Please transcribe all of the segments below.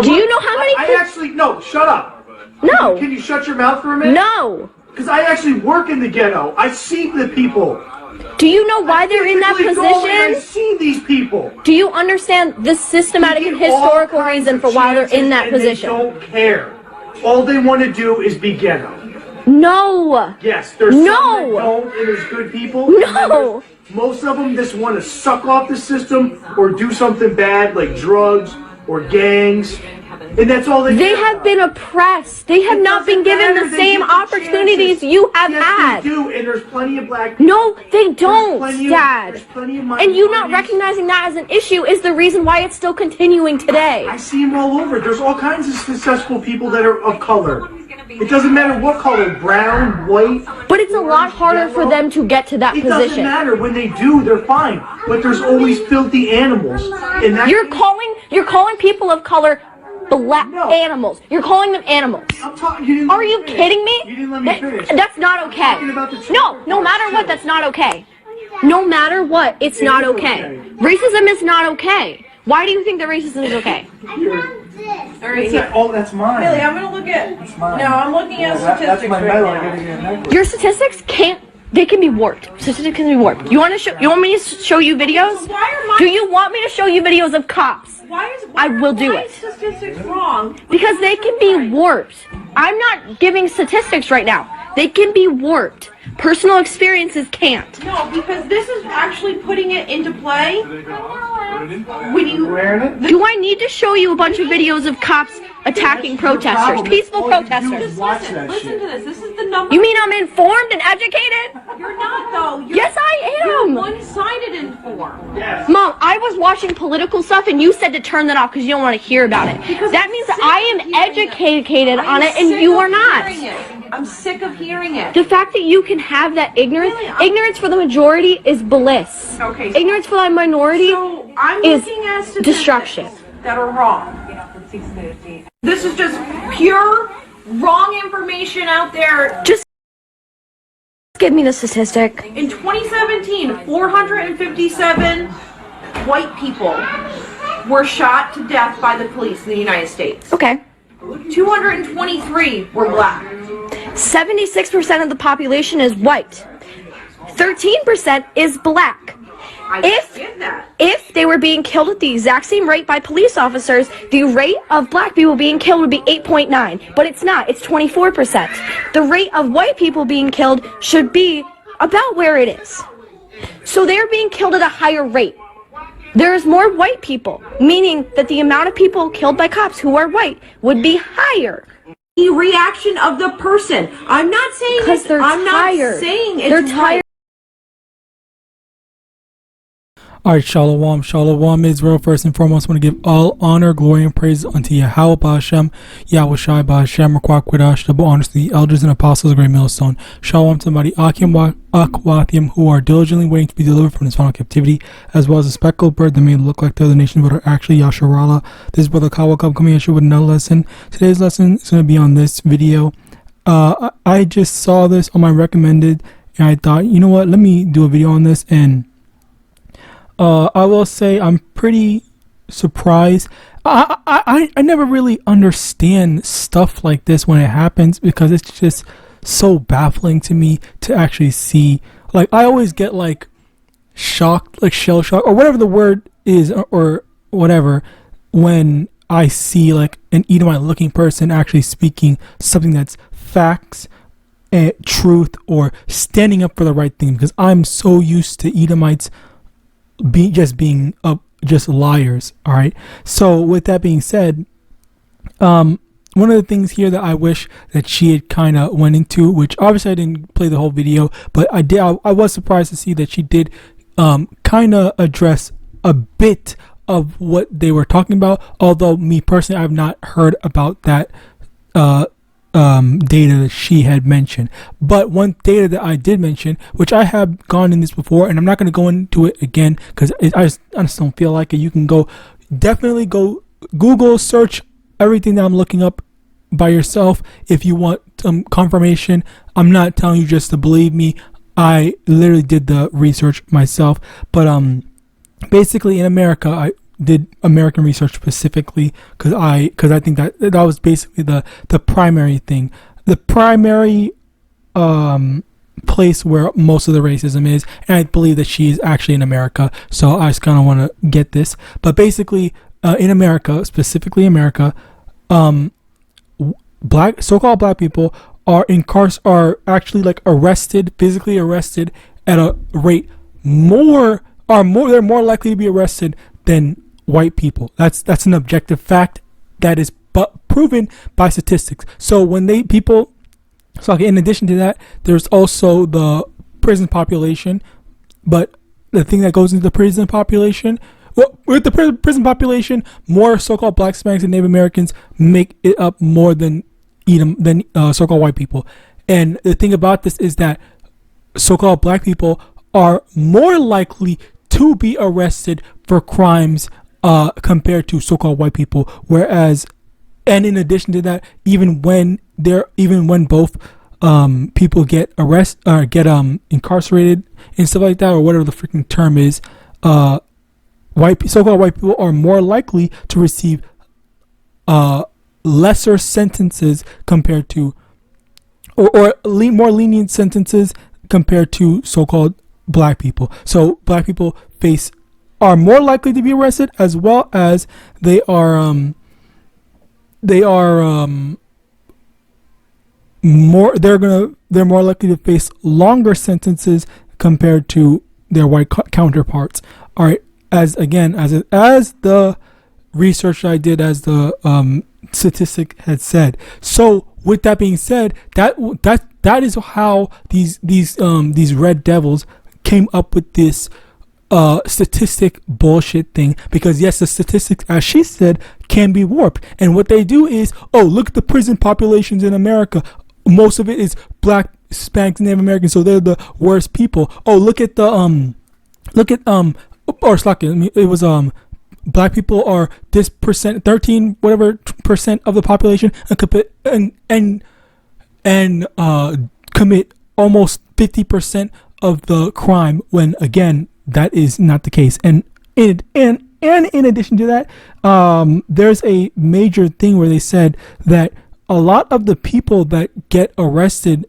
Do you know how many? I actually no. Shut up. No. Can you shut your mouth for a minute? No. Because I actually work in the ghetto. I see the people. Do you know why they're in that I position? see these people. Do you understand the systematic and historical reason for why they're in that position? They don't care. All they want to do is be ghetto. No. Yes, there's some that No. don't, and there's good people. No. Most of them just want to suck off the system or do something bad like drugs or gangs. And that's all they They care have about. been oppressed. They have not been given the They same get the opportunities chances. you have Yes, had. they do, and there's plenty of black people. No, they don't, Dad. There's plenty of And you not minorities. recognizing that as an issue is the reason why it's still continuing today. I see them all over. There's all kinds of successful people that are of color. It doesn't matter what color, brown, white. But it's a lot harder for them to get to that It doesn't position. matter. When they do, they're fine. But there's always filthy animals. And that You're calling people of color black animals. You're calling them animals. I'm talking. You didn't let Are me you finish. kidding me? You didn't let me finish. That's not okay. talking about the No matter what, that's not okay. No matter what, it's not is okay. okay. Racism is not okay. Why do you think that racism is okay? All right, Oh, that's mine. Billy, I'm gonna look at. mine. No, I'm looking at That's statistics my right medal. I now. gotta get a necklace. Your statistics they can be warped. Statistics can be warped. You want me to show you videos? Why are my? Do you want me to show you videos of cops? I will do why it. is statistics wrong? Because they can be warped. I'm not giving statistics right now. They can be warped. Personal experiences can't. No, because this is actually putting it into play. When you Wearing it? Do I need to show you a bunch of videos of cops attacking protesters, peaceful protesters? Watch listen, that listen shit. to this. This is the number. You mean I'm informed and educated? You're not though. You're, Yes, I You're am. one-sided informed. Yes. Mom, I was watching political stuff and you said to turn that off because you don't want to hear about it. Because That I'm means that sick I of am hearing it. educated on I'm it and sick you of are not. hearing it. I'm sick of hearing it. The fact that you can have that ignorance, Really, ignorance for the majority is bliss. Okay, so- Ignorance for the minority So I'm is looking at statistics destruction. that are wrong. This is just pure wrong information out there. Just give me the statistic. In 2017, 457 white people were shot to death by the police in the United States. Okay. 223 were black. 76% of the population is white. 13% is black. I If- get that. If they were being killed at the exact same rate by police officers, the rate of black people being killed would be 8.9. But it's not. It's 24%. The rate of white people being killed should be about where it is. So they're being killed at a higher rate. There's more white people, meaning that the amount of people killed by cops who are white would be higher. The reaction of the person. I'm not saying Because it's, they're I'm tired. not saying it's They're right. tired. Alright, Shalom, Shalom, Israel. First and foremost, I want to give all honor, glory, and praise unto YAHAWAH BaHashem, YAHAWASHI BaHashem, Rakwakwadash, double honors to the elders and apostles of the great millstone. Shalom to the mighty Akwathium who are diligently waiting to be delivered from this final captivity, as well as a speckled bird that may look like the other nations but are actually Yasharallah. This is Brother Kawakab coming at you with another lesson. Today's lesson is going to be on this video. I just saw this on my recommended, and I thought, you know what, let me do a video on this. And I will say I'm pretty surprised. I never really understand stuff like this when it happens, because it's just so baffling to me to actually see. Like, I always get like shocked, like shell shock or whatever the word is, or whatever, when I see like an Edomite looking person actually speaking something that's facts and truth, or standing up for the right thing, because I'm so used to Edomites being just liars. All right, so with that being said, one of the things here that I wish that she had kind of went into, which obviously I didn't play the whole video, but I was surprised to see that she did kind of address a bit of what they were talking about, although me personally, I've not heard about that data that she had mentioned. But one data that I did mention, which I have gone in this before, and I'm not going to go into it again because I just don't feel like it. You can definitely go Google search everything that I'm looking up by yourself if you want confirmation. I'm not telling you just to believe me. I literally did the research myself. But basically in America, did American research specifically because I think that was basically the primary thing, the primary place where most of the racism is, and I believe that she is actually in America. So I just kind of want to get this, but basically in America, specifically America, so-called black people are actually like physically arrested at a rate they're more likely to be arrested than white people. That's an objective fact that is proven by statistics. So in addition to that, there's also the prison population, but the thing that goes into the prison population, with the prison population, more so-called black, Hispanics, and Native Americans make it up more than so-called white people. And the thing about this is that so-called black people are more likely to be arrested for crimes compared to so-called white people. Whereas, and in addition to that, even when both people get arrested or get incarcerated and stuff like that, or whatever the freaking term is, so-called white people are more likely to receive lesser sentences compared to, or more lenient sentences compared to so-called black people. So black people are more likely to be arrested, as well as they're more likely to face longer sentences compared to their white counterparts. All right, as the research I did, as the statistic had said. So with that being said, that is how these red devils came up with this statistic bullshit thing, because yes, the statistics, as she said, can be warped. And what they do is, look at the prison populations in America. Most of it is black, Hispanics, and Native Americans, so they're the worst people. Look at it was black people are this percent, 13 whatever percent of the population, and commit almost 50% of the crime, when again that is not the case. And in addition to that, there's a major thing where they said that a lot of the people that get arrested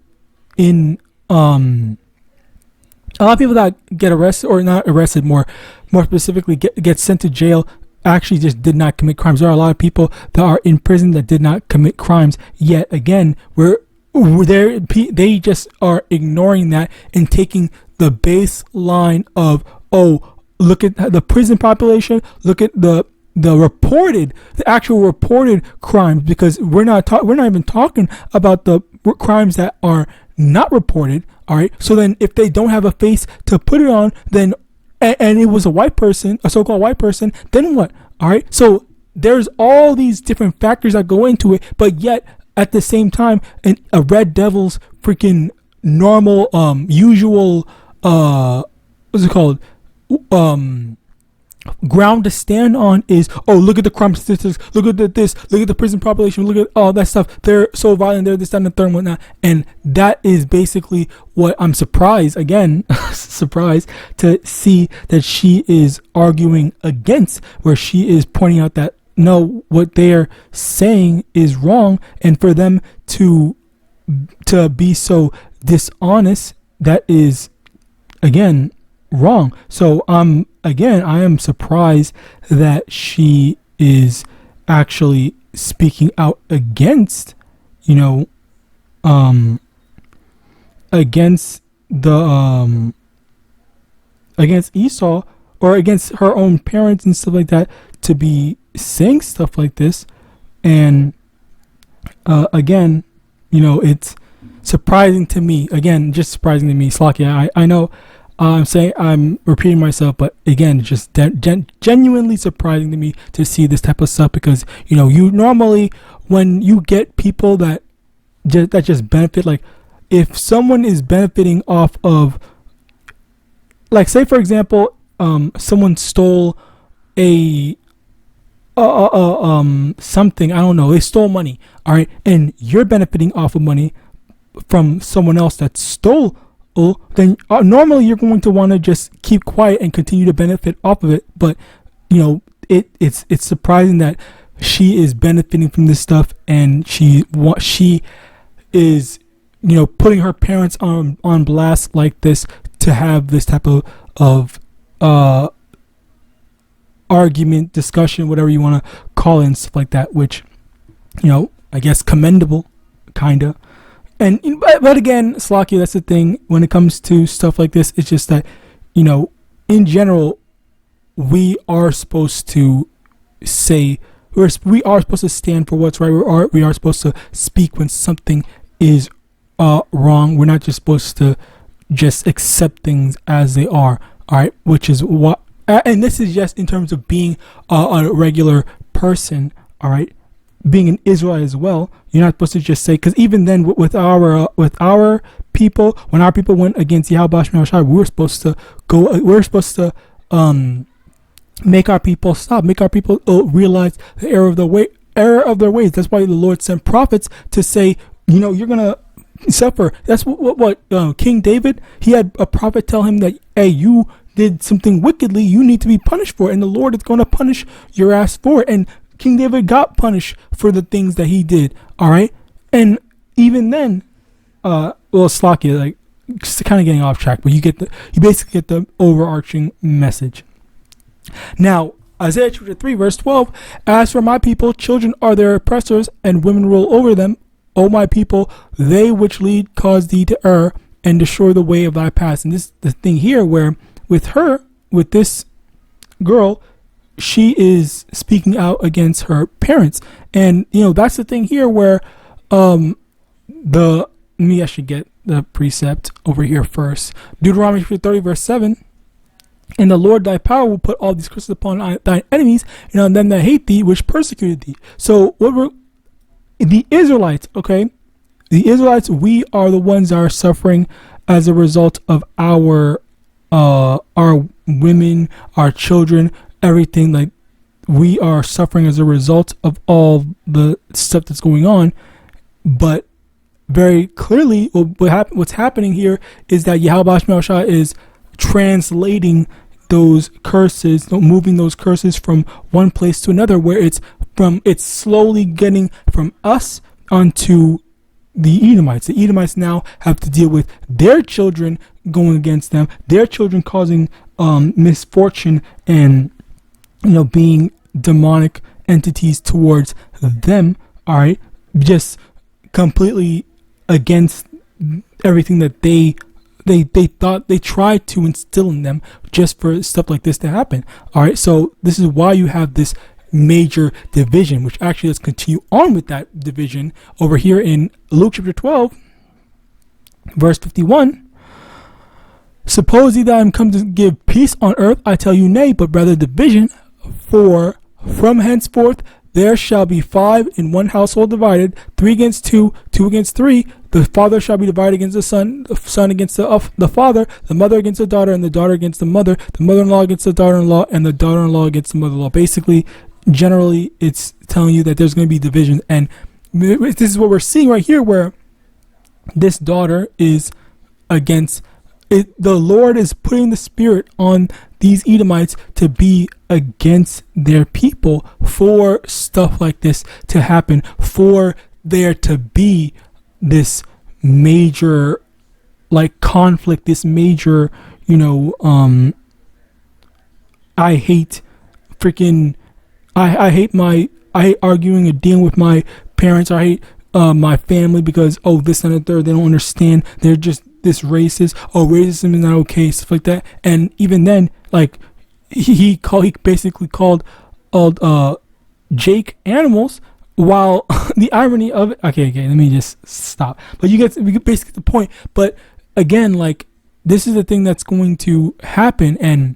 or not arrested, more specifically get sent to jail, actually just did not commit crimes. There are a lot of people that are in prison that did not commit crimes, yet again they just are ignoring that and taking the baseline of, look at the prison population, look at the actual reported crimes, because we're not even talking about the crimes that are not reported. All right, so then if they don't have a face to put it on, then and it was a white person, a so-called white person, then what? All right, so there's all these different factors that go into it, but yet at the same time, a red devil's freaking normal, usual, what's it called? Ground to stand on is, look at the crime statistics, look at look at the prison population, look at all that stuff, they're so violent, they're this, that, and the third, and whatnot. And that is basically what I'm surprised to see that she is arguing against, where she is pointing out that no, what they're saying is wrong, and for them to be so dishonest, that is again wrong. So I am surprised that she is actually speaking out against against Esau, or against her own parents and stuff like that, to be saying stuff like this. And again, it's surprising to me. Again, just surprising to me. Slakia, I know I'm repeating myself, but again, just genuinely surprising to me to see this type of stuff, because you normally, when you get people that just benefit, like if someone is benefiting off of, like, say for example, someone stole something, I don't know, they stole money, all right, and you're benefiting off of money from someone else that stole, then normally you're going to want to just keep quiet and continue to benefit off of it. But it's surprising that she is benefiting from this stuff, and she is, putting her parents on blast like this to have this type of argument, discussion, whatever you want to call it, and stuff like that, which, I guess commendable, kinda. And but again, Slacky, that's the thing when it comes to stuff like this. It's just that, in general, we are supposed to say, we are supposed to stand for what's right. We are supposed to speak when something is wrong. We're not just supposed to just accept things as they are. All right, which is what, and this is just in terms of being a regular person. All right, being an Israelite as well. You're not supposed to just say, because even then with our people, when our people went against Yahawadah and His, we were supposed to go. We were supposed to make our people stop, make our people realize the error of their ways. That's why the Lord sent prophets to say, you're gonna suffer. That's what King David, he had a prophet tell him that, hey, you did something wickedly, you need to be punished for it, and the Lord is going to punish your ass for it. And King David got punished for the things that he did. All right, and even then, Slacky, like, kind of getting off track, but you basically get the overarching message. Now, Isaiah chapter 3 verse 12, as for my people, children are their oppressors, and women rule over them. O my people, they which lead cause thee to err, and destroy the way of thy paths. And this is the thing here, where with this girl, she is speaking out against her parents. And that's the thing here, where let me actually get the precept over here first. Deuteronomy 30 verse 7. And the Lord thy power will put all these curses upon thine enemies, and on them that hate thee, which persecuted thee. So the Israelites, okay? The Israelites, we are the ones that are suffering as a result of our women, our children, everything. Like, we are suffering as a result of all the stuff that's going on. But very clearly, what's happening here is that Yahawadah is translating those curses, moving those curses from one place to another, where it's slowly getting from us onto the Edomites. The Edomites now have to deal with their children going against them, their children causing misfortune and being demonic entities towards them. All right, just completely against everything that they thought, they tried to instill in them, just for stuff like this to happen. All right, so this is why you have this major division, which actually, let's continue on with that division over here in Luke chapter 12 verse 51. Suppose ye that I am come to give peace on earth? I tell you nay, but rather division. For from henceforth there shall be 5 in one household divided, 3 against 2, 2 against 3. The father shall be divided against the son against the father, the mother against the daughter, and the daughter against the mother-in-law against the daughter-in-law, and the daughter-in-law against the mother-in-law. Basically, generally, it's telling you that there's going to be division. And this is what we're seeing right here, where this daughter is against it. The Lord is putting the spirit on these Edomites to be against their people, for stuff like this to happen, for there to be this major conflict, this major I hate arguing and dealing with my parents. I hate my family because this and the third, they don't understand, they're just this racist, racism is not okay, stuff like that. And even then, he basically called Jake animals, while the irony of it, okay, let me just stop, but we get basically the point. But again, this is the thing that's going to happen, and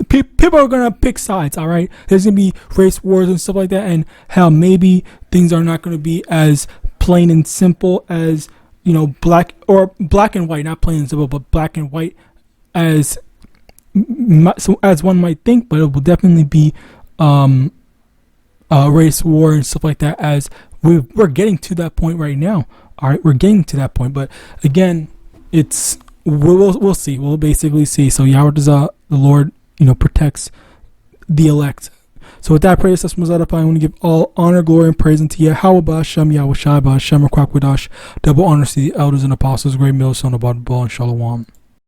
people are gonna pick sides. All right, there's gonna be race wars and stuff like that, and how maybe things are not gonna be as plain and simple as black and white, not plain and simple, but black and white as one might think. But it will definitely be race war and stuff like that, as we're getting to that point right now. All right, we're getting to that point, but again, we'll see. We'll basically see. So Yahawadah, the Lord, protects the elect. So with that, I pray this testimony was edifying. I want to give all honor, glory, and praise unto YAHAWAH BaHashem, YAHAWASHI BaHashem, Rakwakwidash. Double honor to the elders and apostles, great millstone, above all, and shalom.